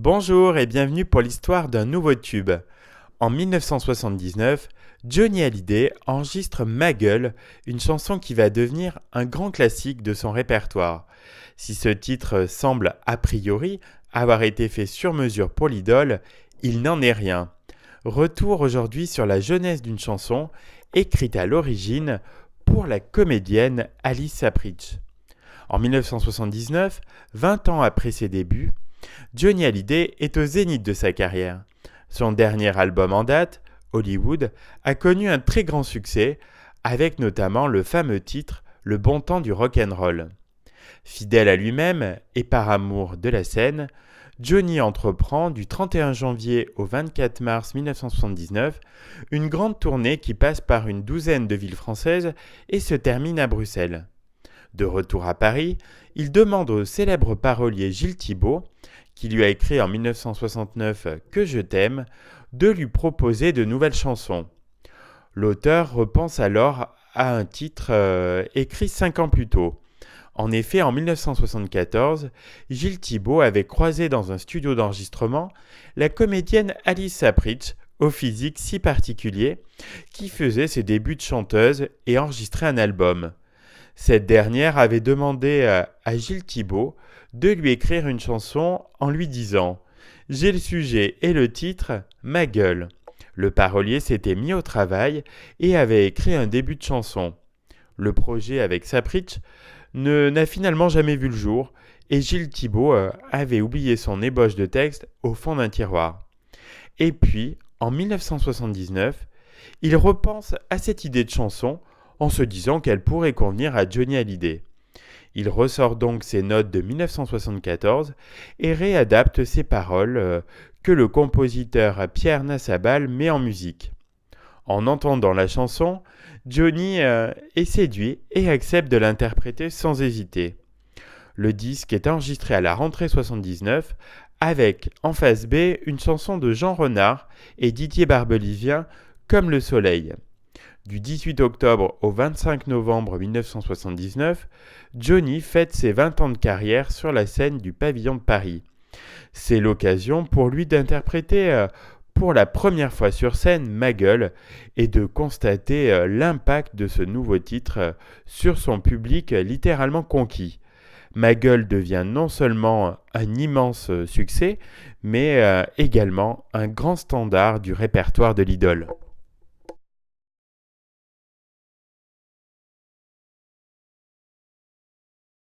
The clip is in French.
Bonjour et bienvenue pour l'histoire d'un nouveau tube. En 1979, Johnny Hallyday enregistre Ma Gueule, une chanson qui va devenir un grand classique de son répertoire. Si ce titre semble a priori avoir été fait sur mesure pour l'idole, il n'en est rien. Retour aujourd'hui sur la jeunesse d'une chanson écrite à l'origine pour la comédienne Alice Sapritch. En 1979, 20 ans après ses débuts, Johnny Hallyday est au zénith de sa carrière. Son dernier album en date, Hollywood, a connu un très grand succès, avec notamment le fameux titre Le bon temps du rock'n'roll. Fidèle à lui-même et par amour de la scène, Johnny entreprend du 31 janvier au 24 mars 1979 une grande tournée qui passe par une douzaine de villes françaises et se termine à Bruxelles. De retour à Paris, il demande au célèbre parolier Gilles Thibaut, qui lui a écrit en 1969 « Que je t'aime », de lui proposer de nouvelles chansons. L'auteur repense alors à un titre écrit 5 ans plus tôt. En effet, en 1974, Gilles Thibaut avait croisé dans un studio d'enregistrement la comédienne Alice Sapritch, au physique si particulier, qui faisait ses débuts de chanteuse et enregistrait un album. Cette dernière avait demandé à Gilles Thibaut de lui écrire une chanson en lui disant « J'ai le sujet et le titre, Ma Gueule ». Le parolier s'était mis au travail et avait écrit un début de chanson. Le projet avec Sapritch n'a finalement jamais vu le jour et Gilles Thibaut avait oublié son ébauche de texte au fond d'un tiroir. Et puis, en 1979, il repense à cette idée de chanson en se disant qu'elle pourrait convenir à Johnny Hallyday. Il ressort donc ses notes de 1974 et réadapte ses paroles que le compositeur Pierre Nassabal met en musique. En entendant la chanson, Johnny est séduit et accepte de l'interpréter sans hésiter. Le disque est enregistré à la rentrée 79 avec en face B une chanson de Jean Renard et Didier Barbelivien comme Le Soleil. Du 18 octobre au 25 novembre 1979, Johnny fête ses 20 ans de carrière sur la scène du Pavillon de Paris. C'est l'occasion pour lui d'interpréter pour la première fois sur scène Ma Gueule et de constater l'impact de ce nouveau titre sur son public littéralement conquis. Ma Gueule devient non seulement un immense succès, mais également un grand standard du répertoire de l'idole.